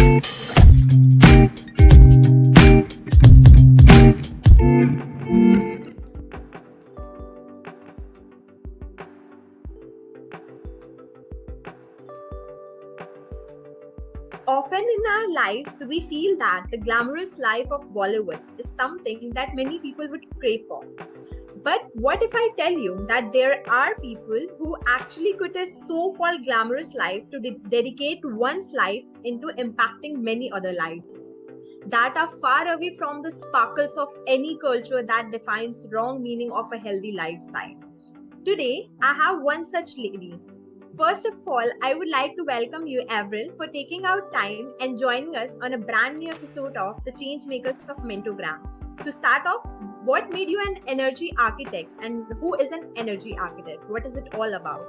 Often in our lives, we feel that the glamorous life of Bollywood is something that many people would crave for. But what if I tell you that there are people who actually quit a so called glamorous life to dedicate one's life into impacting many other lives that are far away from the sparkles of any culture that defines wrong meaning of a healthy lifestyle? Today, I have one such lady. First of all, I would like to welcome you, Avril, for taking out time and joining us on a brand new episode of the Changemakers of Mentogram. To start off, what made you an energy architect and who is an energy architect? What is it all about?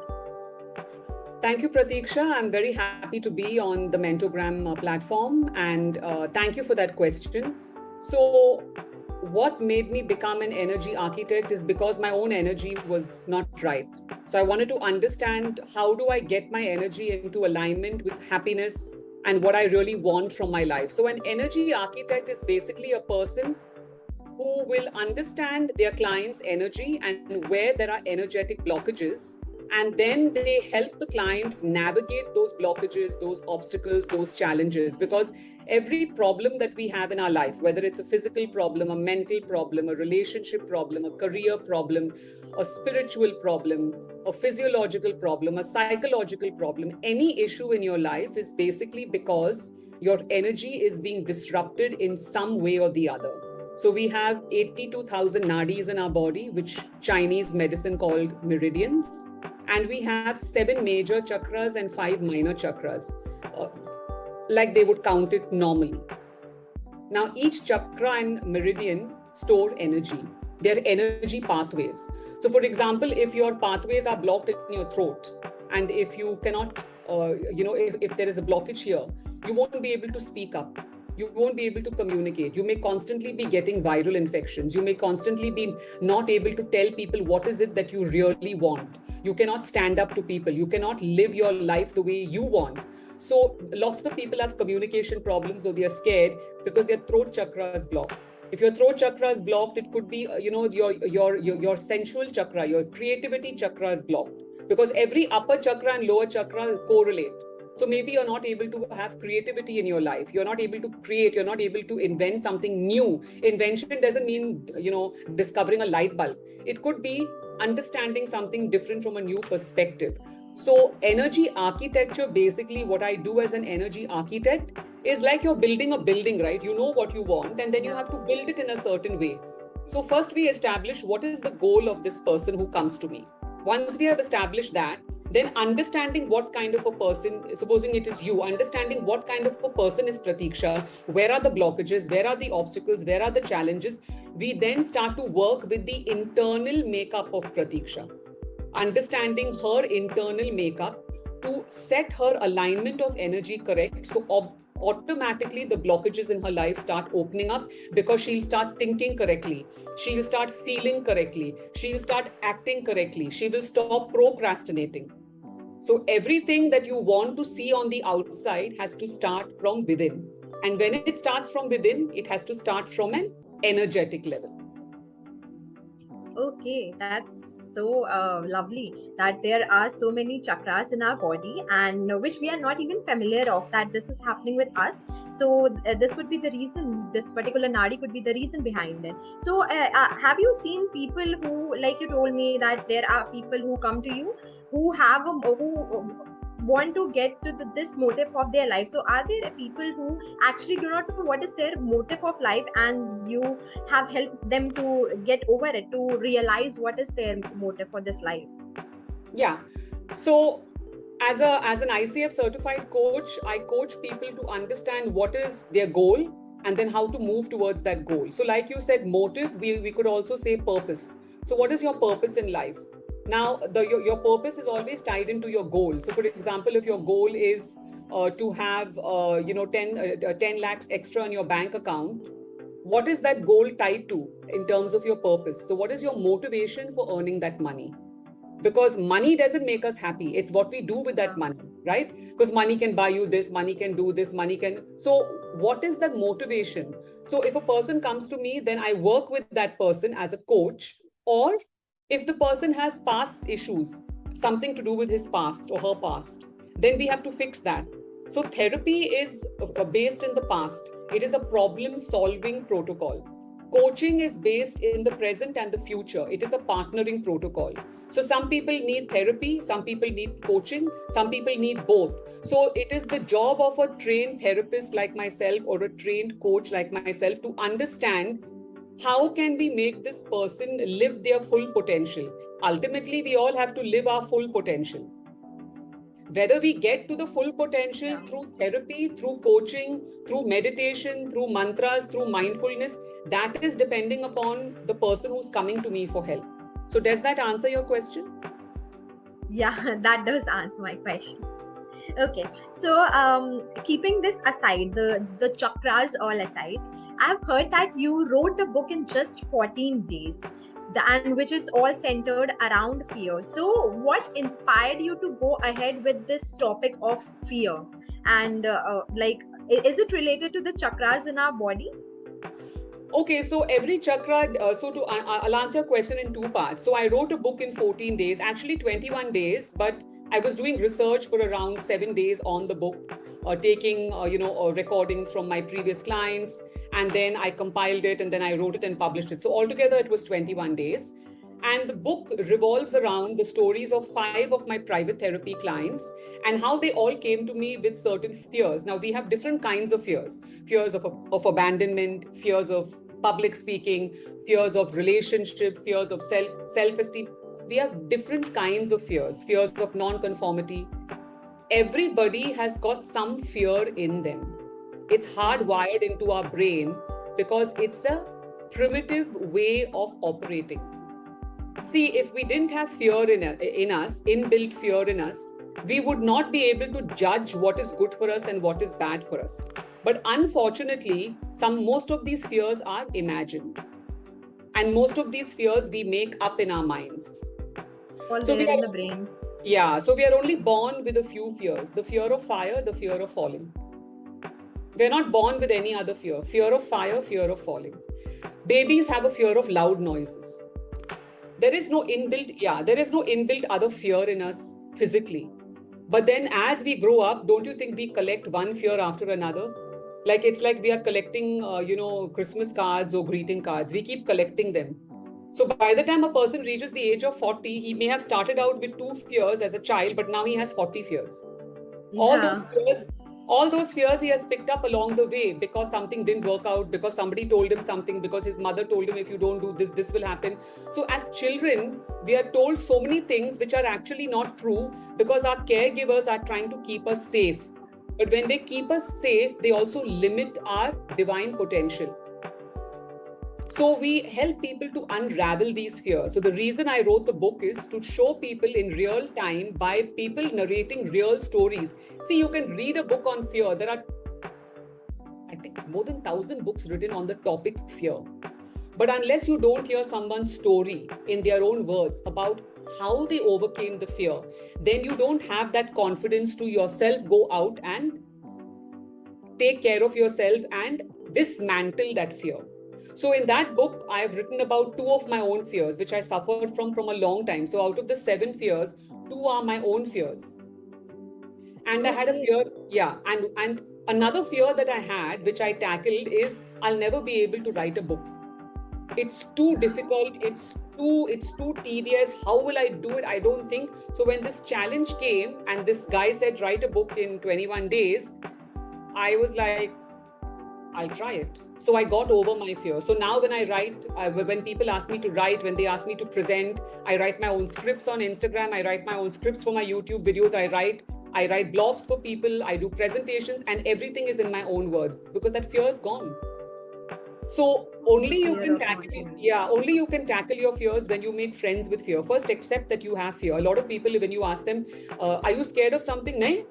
Thank you, Pratiksha. I'm very happy to be on the Mentogram platform, and thank you for that question. So, what made me become an energy architect is because my own energy was not right. So, I wanted to understand how do I get my energy into alignment with happiness and what I really want from my life. So, an energy architect is basically a person who will understand their client's energy and where there are energetic blockages, and then they help the client navigate those blockages, those obstacles, those challenges. Because every problem that we have in our life, whether it's a physical problem, a mental problem, a relationship problem, a career problem, a spiritual problem, a physiological problem, a psychological problem, any issue in your life is basically because your energy is being disrupted in some way or the other. So we have 82,000 nadis in our body, which Chinese medicine called meridians. And we have 7 major chakras and 5 minor chakras, like they would count it normally. Now, each chakra and meridian store energy. They're energy pathways. So, for example, if your pathways are blocked in your throat, and if you cannot, if there is a blockage here, you won't be able to speak up. You won't be able to communicate. You may constantly be getting viral infections. You may constantly be not able to tell people what is it that you really want. You cannot stand up to people. You cannot live your life the way you want. So lots of people have communication problems, or they are scared because their throat chakra is blocked. If your throat chakra is blocked, it could be, your sensual chakra, your creativity chakra is blocked, because every upper chakra and lower chakra correlate. So maybe you're not able to have creativity in your life. You're not able to create. You're not able to invent something new. Invention doesn't mean, discovering a light bulb. It could be understanding something different from a new perspective. So energy architecture, basically what I do as an energy architect is like you're building a building, right? You know what you want, and then you have to build it in a certain way. So first we establish what is the goal of this person who comes to me. Once we have established that, then understanding what kind of a person, supposing it is you, understanding what kind of a person is Pratiksha, where are the blockages, where are the obstacles, where are the challenges, we then start to work with the internal makeup of Pratiksha, understanding her internal makeup to set her alignment of energy correct. So automatically the blockages in her life start opening up, because she'll start thinking correctly, she'll start feeling correctly, she'll start acting correctly, she will stop procrastinating. So everything that you want to see on the outside has to start from within. And when it starts from within, it has to start from an energetic level. Okay, that's so lovely that there are so many chakras in our body, and which we are not even familiar of that this is happening with us. So this could be the reason. This particular nadi could be the reason behind it. So have you seen people who, like you told me, that there are people who come to you who have who want to get to this motive of their life? So are there people who actually do not know what is their motive of life, and you have helped them to get over it, to realize what is their motive for this life? Yeah. So as an ICF certified coach, I coach people to understand what is their goal and then how to move towards that goal. So like you said, motive, we could also say purpose. So what is your purpose in life? Now, your purpose is always tied into your goal. So for example, if your goal is to have 10 lakhs extra in your bank account, what is that goal tied to in terms of your purpose? So what is your motivation for earning that money? Because money doesn't make us happy. It's what we do with that money. right? Because money can buy you this, money can do this, money can. So, what is that motivation? So, if a person comes to me, then I work with that person as a coach, or if the person has past issues, something to do with his past or her past, then we have to fix that. So, therapy is based in the past, it is a problem solving protocol. Coaching is based in the present and the future, it is a partnering protocol. So, some people need therapy, some people need coaching, some people need both. So, it is the job of a trained therapist like myself or a trained coach like myself to understand how can we make this person live their full potential. Ultimately, we all have to live our full potential. Whether we get to the full potential Yeah. through therapy, through coaching, through meditation, through mantras, through mindfulness, that is depending upon the person who's coming to me for help. So, does that answer your question? Yeah, that does answer my question. Okay, so keeping this aside, the chakras all aside, I've heard that you wrote a book in just 14 days, and which is all centered around fear. So, what inspired you to go ahead with this topic of fear? And is it related to the chakras in our body? Okay, so every chakra, I'll answer your question in two parts. So I wrote a book in 14 days, actually 21 days, but I was doing research for around 7 days on the book, taking, recordings from my previous clients. And then I compiled it and then I wrote it and published it. So altogether, it was 21 days. And the book revolves around the stories of 5 of my private therapy clients and how they all came to me with certain fears. Now, we have different kinds of fears: fears of abandonment, fears of public speaking, fears of relationship, fears of self-esteem. We have different kinds of fears of non-conformity. Everybody has got some fear in them. It's hardwired into our brain because it's a primitive way of operating. See, if we didn't have fear in us, inbuilt fear in us, we would not be able to judge what is good for us and what is bad for us. But unfortunately, most of these fears are imagined. And most of these fears we make up in our minds. All So we there in the are brain. so we are only born with a few fears: the fear of fire, the fear of falling. We're not born with any other fear: fear of fire, fear of falling. Babies have a fear of loud noises. There is no inbuilt other fear in us physically. But then as we grow up, don't you think we collect one fear after another? Like it's like we are collecting, Christmas cards or greeting cards. We keep collecting them. So by the time a person reaches the age of 40, he may have started out with 2 fears as a child, but now he has 40 fears. all those Yeah. fears all those fears he has picked up along the way because something didn't work out, because somebody told him something, because his mother told him, if you don't do this, this will happen. So as children, we are told so many things which are actually not true because our caregivers are trying to keep us safe. But when they keep us safe, they also limit our divine potential. So we help people to unravel these fears. So the reason I wrote the book is to show people in real time by people narrating real stories. See, you can read a book on fear. There are, I think, more than 1,000 books written on the topic fear. But unless you don't hear someone's story in their own words about how they overcame the fear, then you don't have that confidence to yourself go out and take care of yourself and dismantle that fear. So in that book, I have written about 2 of my own fears, which I suffered from a long time. So out of the 7 fears, 2 are my own fears. And I had a Okay. fear, yeah. And another fear that I had, which I tackled, is I'll never be able to write a book. It's too difficult. It's too tedious. How will I do it? I don't think. So when this challenge came and this guy said, write a book in 21 days, I was like, I'll try it. So I got over my fear. So now when I write, when people ask me to write, when they ask me to present, I write my own scripts on Instagram. I write my own scripts for my YouTube videos. I write blogs for people. I do presentations, and everything is in my own words because that fear is gone. So The fear of not being able. only you can tackle your fears when you make friends with fear. First, accept that you have fear. A lot of people, when you ask them, are you scared of something? No,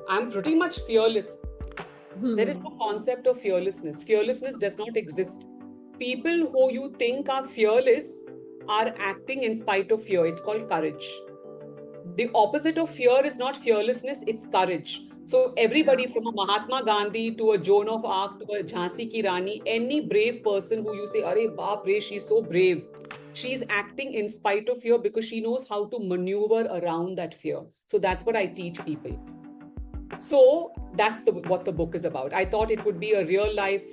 I'm pretty much fearless. There is no concept of fearlessness. Fearlessness does not exist. People who you think are fearless are acting in spite of fear. It's called courage. the opposite of fear is not fearlessness, it's courage. So everybody from a Mahatma Gandhi to a Joan of Arc to a Jhansi Ki Rani, any brave person who you say, Arey baap re, she's so brave. She's acting in spite of fear because she knows how to maneuver around that fear. So that's what I teach people. So that's what the book is about. I thought it would be a real life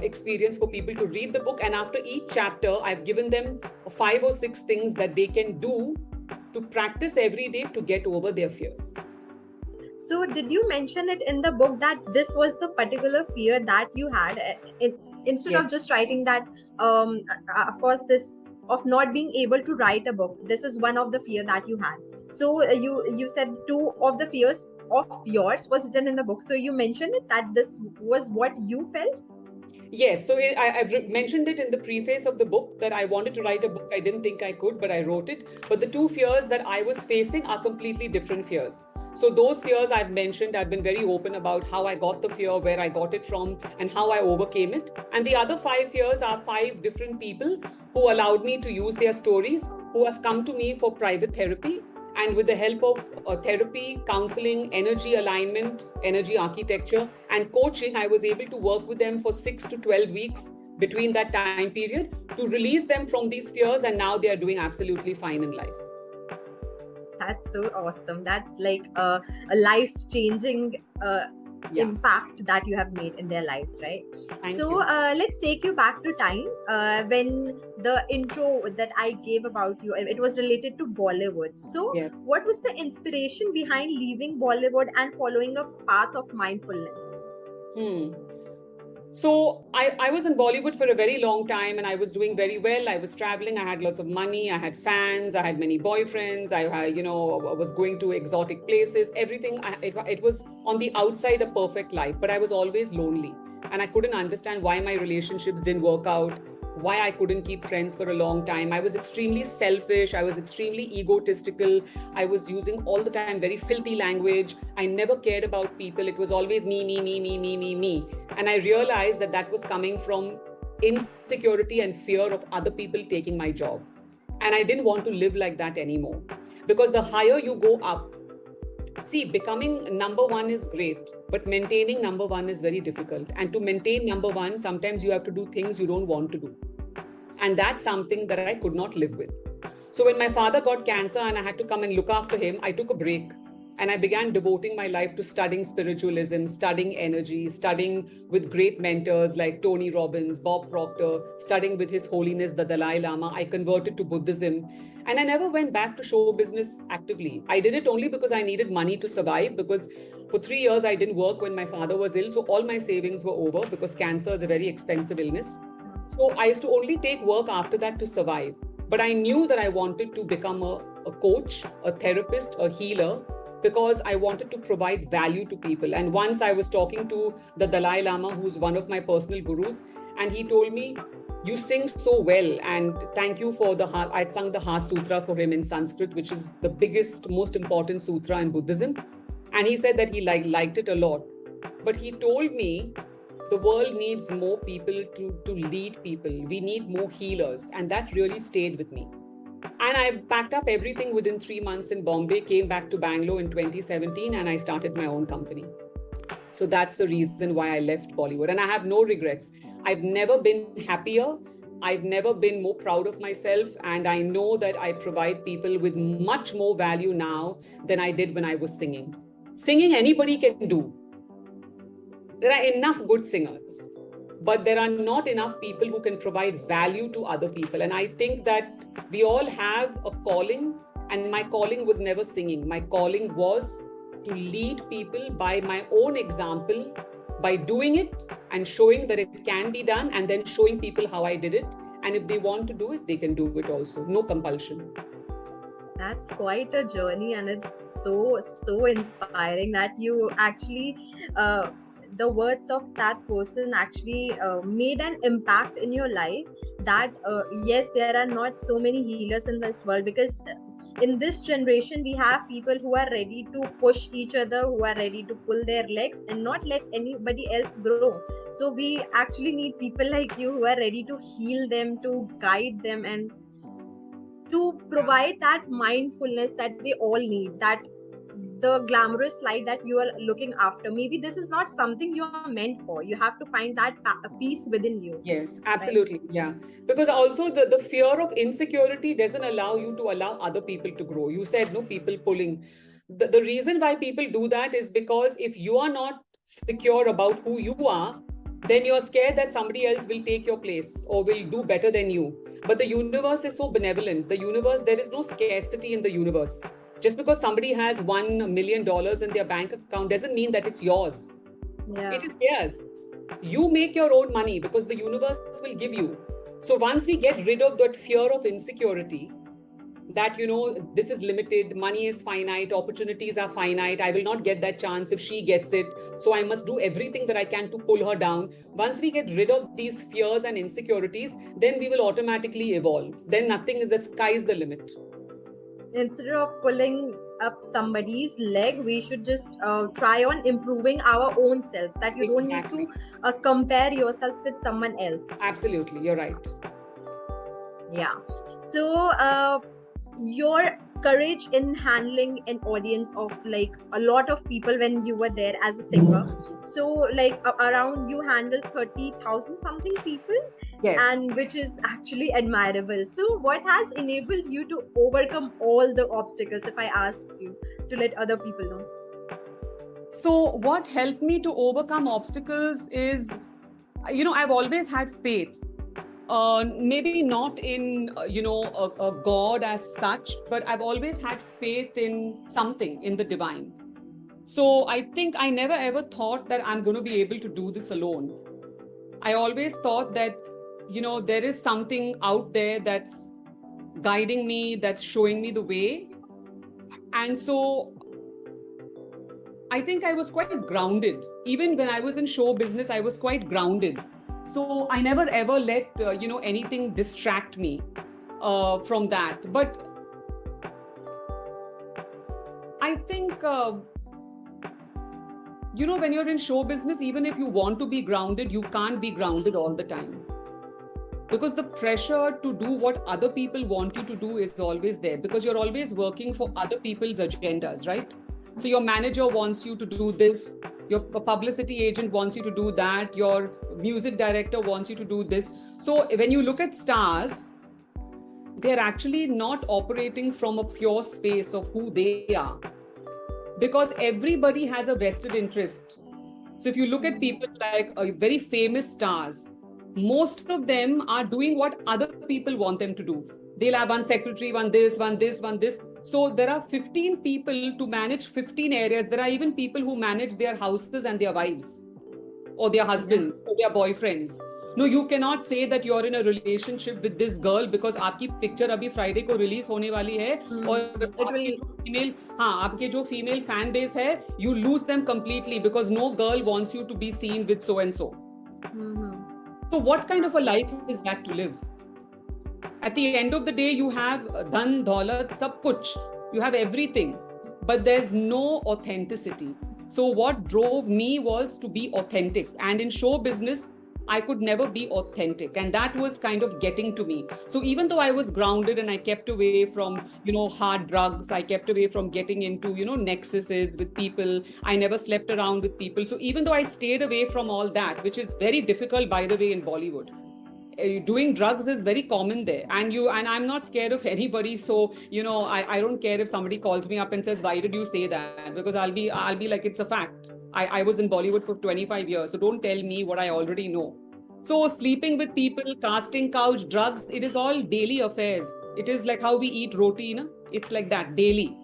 experience for people to read the book. And after each chapter, I've given them 5 or 6 things that they can do to practice every day to get over their fears. So did you mention it in the book that this was the particular fear that you had, instead of Yes. just writing that, of course, this of not being able to write a book, this is one of the fear that you had. So you said two of the fears of yours was written in the book. So you mentioned it that this was what you felt. Yes, so I've mentioned it in the preface of the book that I wanted to write a book. I didn't think I could, but I wrote it. But the 2 fears that I was facing are completely different fears. So those fears I've mentioned, I've been very open about how I got the fear, where I got it from, and how I overcame it. And the other 5 fears are 5 different people who allowed me to use their stories, who have come to me for private therapy. And with the help of therapy, counseling, energy alignment, energy architecture, and coaching, I was able to work with them for 6 to 12 weeks between that time period to release them from these fears. And now they are doing absolutely fine in life. That's so awesome. That's like a life-changing impact that you have made in their lives, right? Thank So you. let's take you back to time when the intro that I gave about you, it was related to Bollywood. So Yeah. what was the inspiration behind leaving Bollywood and following a path of mindfulness? Hmm. So I was in Bollywood for a very long time and I was doing very well. I was traveling. I had lots of money. I had fans. I had many boyfriends. I was going to exotic places. Everything. It was on the outside a perfect life, but I was always lonely. And I couldn't understand why my relationships didn't work out, why I couldn't keep friends for a long time. I was extremely selfish. I was extremely egotistical. I was using all the time very filthy language. I never cared about people. It was always me, me, me, me, me, me, me. And I realized that that was coming from insecurity and fear of other people taking my job. And I didn't want to live like that anymore. Because the higher you go up, see, becoming number one is great, but maintaining number one is very difficult. And to maintain number one, sometimes you have to do things you don't want to do. And that's something that I could not live with. So when my father got cancer and I had to come and look after him, I took a break and I began devoting my life to studying spiritualism, studying energy, studying with great mentors like Tony Robbins, Bob Proctor, studying with His Holiness the Dalai Lama. I converted to Buddhism and I never went back to show business actively. I did it only because I needed money to survive, because for 3 years I didn't work when my father was ill. So all my savings were over because cancer is a very expensive illness. So I used to only take work after that to survive. But I knew that I wanted to become a coach, a therapist, a healer, because I wanted to provide value to people. And once I was talking to the Dalai Lama, who's one of my personal gurus, and he told me, you sing so well, and thank you for the heart. I sung the Heart Sutra for him in Sanskrit, which is the biggest, most important sutra in Buddhism. And he said that he liked it a lot. But he told me the world needs more people to lead people. We need more healers. And that really stayed with me. And I packed up everything within 3 months in Bombay, came back to Bangalore in 2017, and I started my own company. So that's the reason why I left Bollywood. And I have no regrets. I've never been happier. I've never been more proud of myself. And I know that I provide people with much more value now than I did when I was singing. Singing, anybody can do. There are enough good singers, but there are not enough people who can provide value to other people. And I think that we all have a calling, and my calling was never singing. My calling was to lead people by my own example, by doing it and showing that it can be done, and then showing people how I did it. And if they want to do it, they can do it also. No compulsion. That's quite a journey, and it's so inspiring that you actually the words of that person actually made an impact in your life. That yes, there are not so many healers in this world, because in this generation we have people who are ready to push each other, who are ready to pull their legs and not let anybody else grow. So we actually need people like you who are ready to heal them, to guide them, and to provide that mindfulness that they all need, that the glamorous life that you are looking after, maybe this is not something you are meant for. You have to find that peace within you, Yes, right? absolutely. Yeah. Because also the fear of insecurity doesn't allow you to allow other people to grow. You said, no, people pulling. The reason why people do that is because if you are not secure about who you are, then you're scared that somebody else will take your place or will do better than you. But the universe is so benevolent. The universe, there is no scarcity in the universe. Just because somebody has $1 million in their bank account doesn't mean that it's yours. Yeah. It is theirs. You make your own money because the universe will give you. So once we get rid of that fear of insecurity, that this is limited, money is finite, opportunities are finite, I will not get that chance if she gets it, so I must do everything that I can to pull her down. Once we get rid of these fears and insecurities, then we will automatically evolve. Then nothing is, the sky is the limit. Instead of pulling up somebody's leg, we should just try on improving our own selves, that you don't need to Exactly. compare yourselves with someone else. Absolutely, you're right. Yeah. So your courage in handling an audience of like a lot of people when you were there as a singer, so like around you handled 30,000 something people, Yes. and which is actually admirable. So what has enabled you to overcome all the obstacles, if I ask you to let other people know? So, what helped me to overcome obstacles is, I've always had faith. Maybe not in, a God as such, but I've always had faith in something, in the divine. So, I think I never ever thought that I'm going to be able to do this alone. I always thought that, there is something out there that's guiding me, that's showing me the way. And so I think I was quite grounded. Even when I was in show business, I was quite grounded. So I never ever let anything distract me from that. But I think when you're in show business, even if you want to be grounded, you can't be grounded all the time. Because the pressure to do what other people want you to do is always there, because you're always working for other people's agendas, right? So your manager wants you to do this, your publicity agent wants you to do that, your music director wants you to do this. So when you look at stars, they're actually not operating from a pure space of who they are, because everybody has a vested interest. So if you look at people like very famous stars, most of them are doing what other people want them to do. They'll have one secretary, one this, one this, one this. So there are 15 people to manage 15 areas. There are even people who manage their houses and their wives, or their husbands, or their boyfriends. No, you cannot say that you're in a relationship with this girl because आपकी picture अभी Friday को release होने वाली है, और आपके जो female fan base है, you lose them completely because no girl wants you to be seen with so and so. So what kind of a life is that to live? At the end of the day, you have dhan, daulat, sab kuch. You have everything, but there's no authenticity. So what drove me was to be authentic. And in show business, I could never be authentic. And that was kind of getting to me. So even though I was grounded and I kept away from, hard drugs, I kept away from getting into, nexuses with people. I never slept around with people. So even though I stayed away from all that, which is very difficult, by the way, in Bollywood, doing drugs is very common there, and I'm not scared of anybody. So I don't care if somebody calls me up and says, why did you say that? Because I'll be like, it's a fact. I was in Bollywood for 25 years, so don't tell me what I already know. So sleeping with people, casting couch, drugs, it is all daily affairs. It is like how we eat roti, it's like that daily.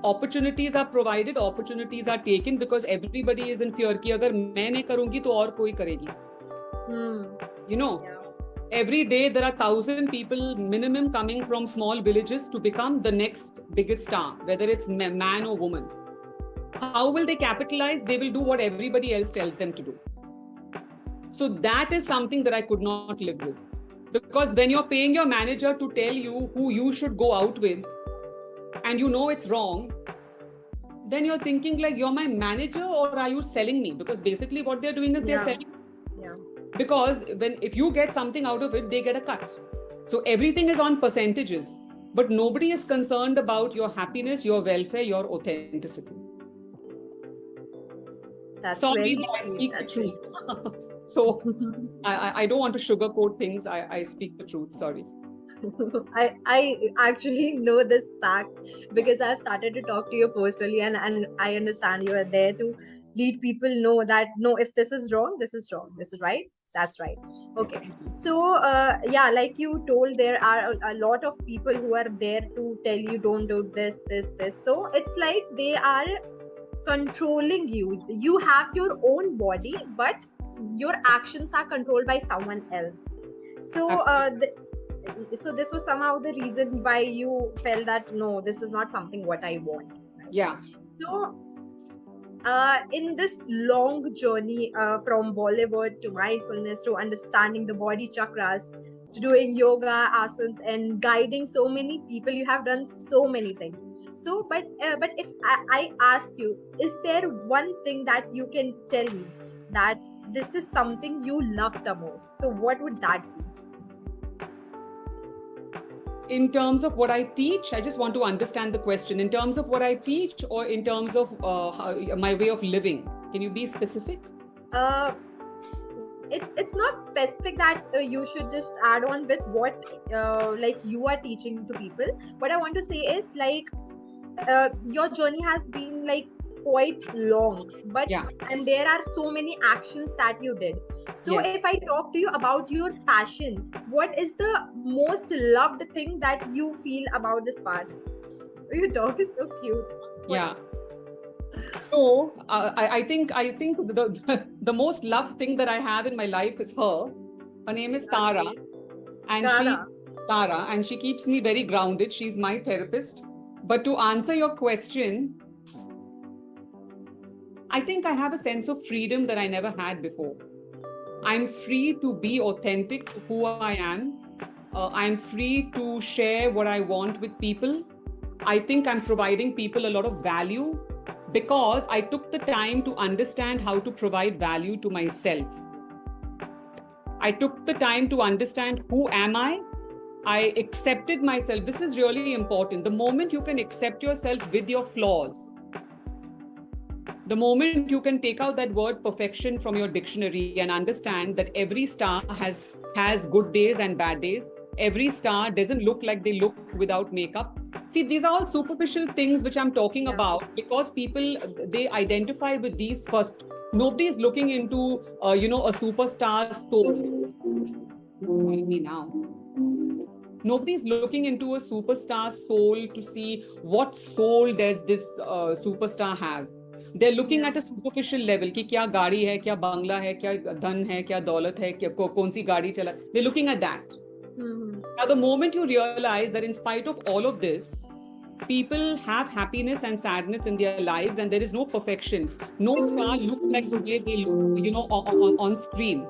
Opportunities are provided, opportunities are taken, because everybody is in fear कि अगर मैं नहीं करूंगी तो और कोई करेगी. Every day there are 1,000 people minimum coming from small villages to become the next biggest star, whether it's man or woman. How will they capitalize? They will do what everybody else tells them to do. So that is something that I could not live with. Because when you're paying your manager to tell you who you should go out with, and it's wrong, then you're thinking like, you're my manager or are you selling me? Because basically what they're doing is they're selling. Because if you get something out of it, they get a cut. So everything is on percentages. but nobody is concerned about your happiness, your welfare, your authenticity. That's Sorry, very but I true. speak the That's very truth. So I don't want to sugarcoat things. I speak the truth. Sorry. I actually know this fact because I've started to talk to you personally, and I understand you are there to lead people know that no, if this is wrong, this is wrong. This is right. That's right. Yeah. Okay. So yeah, like you told, there are a lot of people who are there to tell you don't do this, this, this. So it's like they are controlling you. You have your own body, but your actions are controlled by someone else. So so this was somehow the reason why you felt that no, this is not something what I want, right? Yeah. So in this long journey from Bollywood to mindfulness to understanding the body chakras to doing yoga asanas and guiding so many people, you have done so many things. So but if I ask you, is there one thing that you can tell me that this is something you love the most, so what would that be? In terms of what I teach, I just want to understand the question. In terms of what I teach, or in terms of my way of living? Can you be specific? uh it's not specific that you should just add on with what like you are teaching to people. What I want to say is like your journey has been like quite long, but Yeah. and there are so many actions that you did. So Yes. if I talk to you about your passion, what is the most loved thing that you feel about this part? Your dog is so cute. What? Yeah. So I think the most loved thing that I have in my life is her. Her name is Tara, Okay. and Tara. she keeps me very grounded. She's my therapist. But to answer your question, I think I have a sense of freedom that I never had before. I'm free to be authentic to who I am. I'm free to share what I want with people. I think I'm providing people a lot of value because I took the time to understand how to provide value to myself. I took the time to understand who am I. I accepted myself. This is really important. The moment you can accept yourself with your flaws, the moment you can take out that word perfection from your dictionary and understand that every star has good days and bad days. Every star doesn't look like they look without makeup. See, these are all superficial things which I'm talking Yeah. about because people, they identify with these first. Nobody is looking into a superstar's soul. Me now. Nobody's looking into a superstar's soul to see what soul does this superstar have. They're looking Yeah. at a superficial level कि क्या गाड़ी है, क्या बंगला है, क्या धन है, क्या दौलत है, कौन सी गाड़ी चला. They're looking at that. Mm-hmm. Now, the moment you realize that in spite of all of this, people have happiness and sadness in their lives, and there is no perfection. No star looks like the way they look, on screen.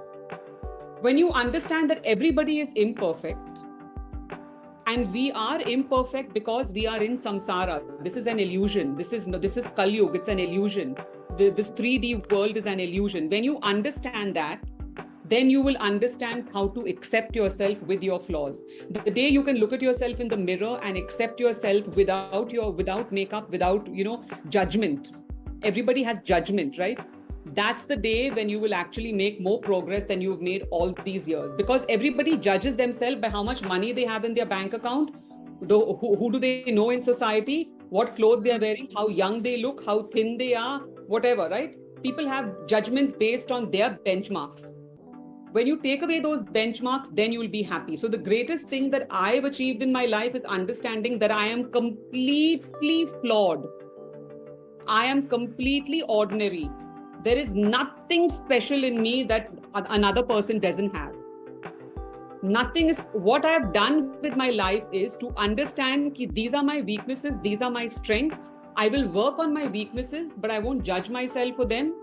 When you understand that everybody is imperfect, and we are imperfect because we are in samsara. This is an illusion. This is Kali Yuga. It's an illusion. This 3D world is an illusion. When you understand that, then you will understand how to accept yourself with your flaws. The day you can look at yourself in the mirror and accept yourself without makeup, without judgment. Everybody has judgment, right? That's the day when you will actually make more progress than you've made all these years, because everybody judges themselves by how much money they have in their bank account. Who do they know in society, what clothes they are wearing, how young they look, how thin they are, whatever, right? People have judgments based on their benchmarks. When you take away those benchmarks, then you will be happy. So the greatest thing that I've achieved in my life is understanding that I am completely flawed. I am completely ordinary. There is nothing special in me that another person doesn't have. Nothing is. What I have done with my life is to understand that these are my weaknesses, these are my strengths. I will work on my weaknesses, but I won't judge myself for them.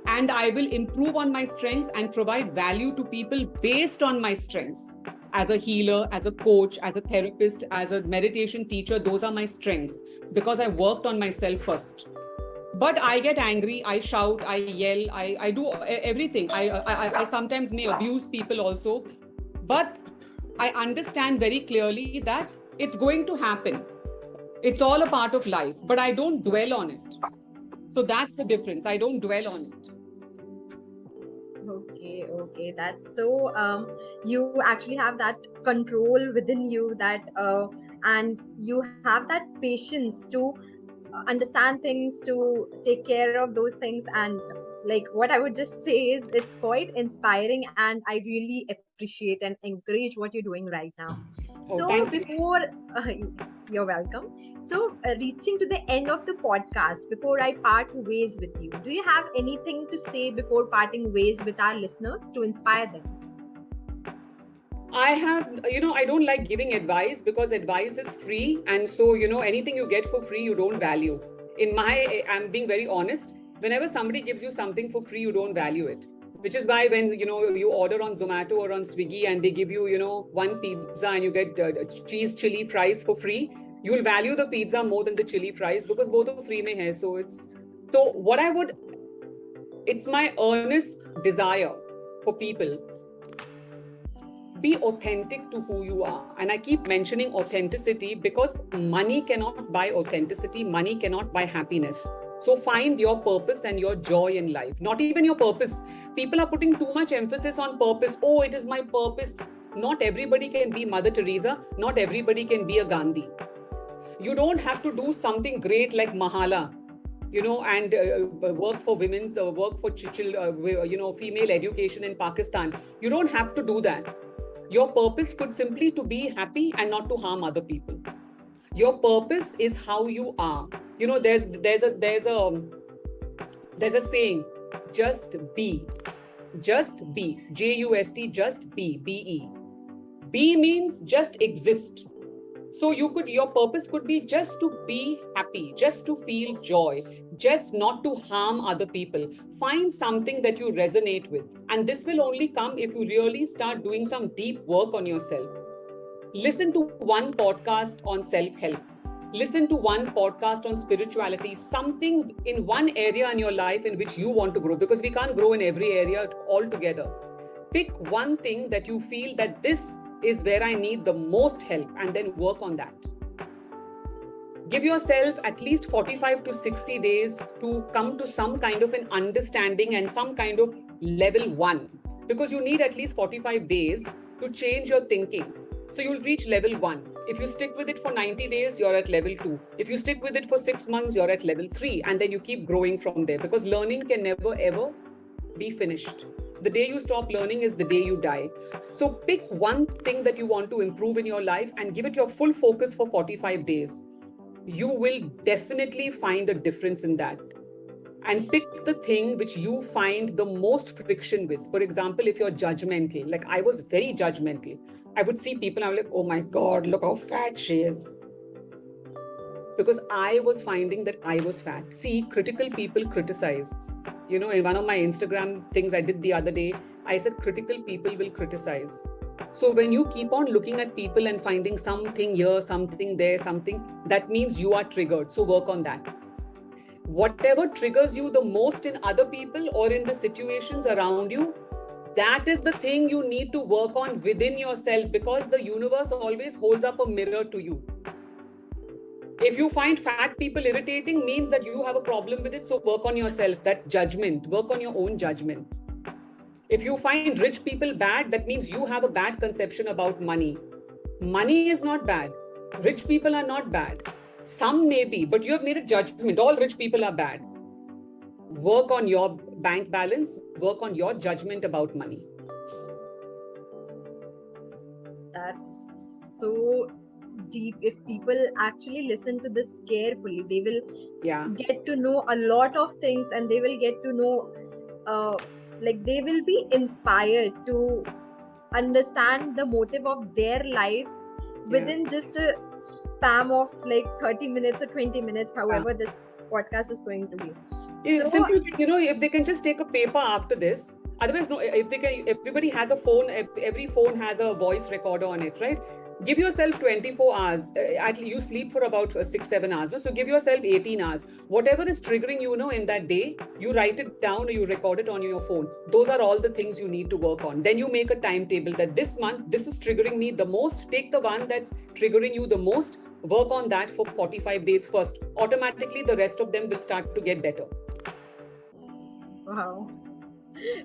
And I will improve on my strengths and provide value to people based on my strengths. As a healer, as a coach, as a therapist, as a meditation teacher, those are my strengths because I worked on myself first. But I get angry, I shout, I yell, I do everything. I sometimes may abuse people also. But I understand very clearly that It's going to happen. It's all a part of life, but I don't dwell on it. So that's the difference. I don't dwell on it. Okay, that's so you actually have that control within you, that and you have that patience to understand things, to take care of those things. And like, what I would just say is it's quite inspiring, and I really appreciate and encourage what you're doing right now. Oh, So thank you. before you're welcome. So reaching to the end of the podcast, before I part ways with you, do you have anything to say before parting ways with our listeners to inspire them? I have, I don't like giving advice because advice is free. And so, anything you get for free, you don't value. I'm being very honest. Whenever somebody gives you something for free, you don't value it. Which is why when, you order on Zomato or on Swiggy and they give you, one pizza and you get cheese chili fries for free, you will value the pizza more than the chili fries because both are free mein hai. So what it's my earnest desire for people, be authentic to who you are. And I keep mentioning authenticity because money cannot buy authenticity, money cannot buy happiness. So find your purpose and your joy in life, not even your purpose. People are putting too much emphasis on purpose. Oh, it is my purpose. Not everybody can be Mother Teresa, not everybody can be a Gandhi. You don't have to do something great like Mahala, and work for work for female education in Pakistan. You don't have to do that. Your purpose could simply to be happy and not to harm other people. Your purpose is how you are. There's a saying, just be. Just be. Just, just be. Be. Be means just exist. So your purpose could be just to be happy, just to feel joy, just not to harm other people. Find something that you resonate with. And this will only come if you really start doing some deep work on yourself. Listen to one podcast on self-help. Listen to one podcast on spirituality, something in one area in your life in which you want to grow, because we can't grow in every area altogether. Pick one thing that you feel that this is where I need the most help, and then work on that. Give yourself at least 45 to 60 days to come to some kind of an understanding and some kind of level 1, because you need at least 45 days to change your thinking. So you'll reach level 1. If you stick with it for 90 days, you're at level 2. If you stick with it for 6 months, you're at level 3. And then you keep growing from there, because learning can never ever be finished. The day you stop learning is the day you die. So pick one thing that you want to improve in your life and give it your full focus for 45 days. You will definitely find a difference in that. And pick the thing which you find the most friction with. For example, if you're judgmental, like I was very judgmental. I would see people and I'm like, oh my God, look how fat she is. Because I was finding that I was fat. See, critical people criticize. In one of my Instagram things I did the other day, I said critical people will criticize. So when you keep on looking at people and finding something here, something there, something, that means you are triggered. So work on that. Whatever triggers you the most in other people or in the situations around you, that is the thing you need to work on within yourself, because the universe always holds up a mirror to you. If you find fat people irritating, means that you have a problem with it. So work on yourself. That's judgment. Work on your own judgment. If you find rich people bad, that means you have a bad conception about money. Money is not bad. Rich people are not bad. Some may be, but you have made a judgment. All rich people are bad. Work on your bank balance. Work on your judgment about money. That's so deep. If people actually listen to this carefully, they will get to know a lot of things, and they will get to know they will be inspired to understand the motive of their lives within just a span of like 30 minutes or 20 minutes, however this podcast is going to be. So, Simple thing, if they can just take a paper after this. Otherwise, no, if they can, everybody has a phone, every phone has a voice recorder on it, right? Give yourself 24 hours. You sleep for about 6, 7 hours. No? So give yourself 18 hours. Whatever is triggering in that day, you write it down or you record it on your phone. Those are all the things you need to work on. Then you make a timetable that this month, this is triggering me the most. Take the one that's triggering you the most. Work on that for 45 days first. Automatically, the rest of them will start to get better. wow,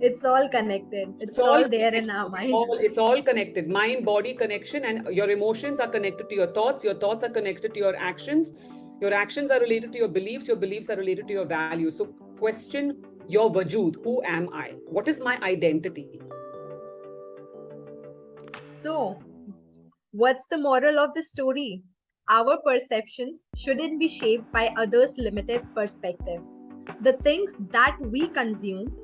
it's all connected. It's It's all all there in our mind. it's all connected. Mind body connection, and your emotions are connected to your thoughts. Your thoughts are connected to your actions. Your actions are related to your beliefs. Your beliefs are related to your values. So question your wajud. Who am I? What is my identity? So, what's the moral of the story? Our perceptions shouldn't be shaped by others' limited perspectives. The things that we consume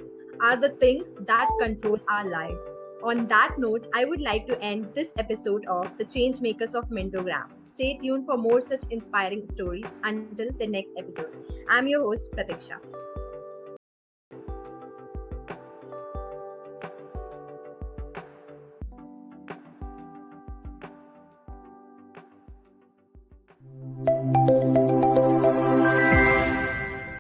are the things that control our lives. On that note, I would like to end this episode of The Changemakers of Mentogram. Stay tuned for more such inspiring stories. Until the next episode, I'm your host, Pratiksha.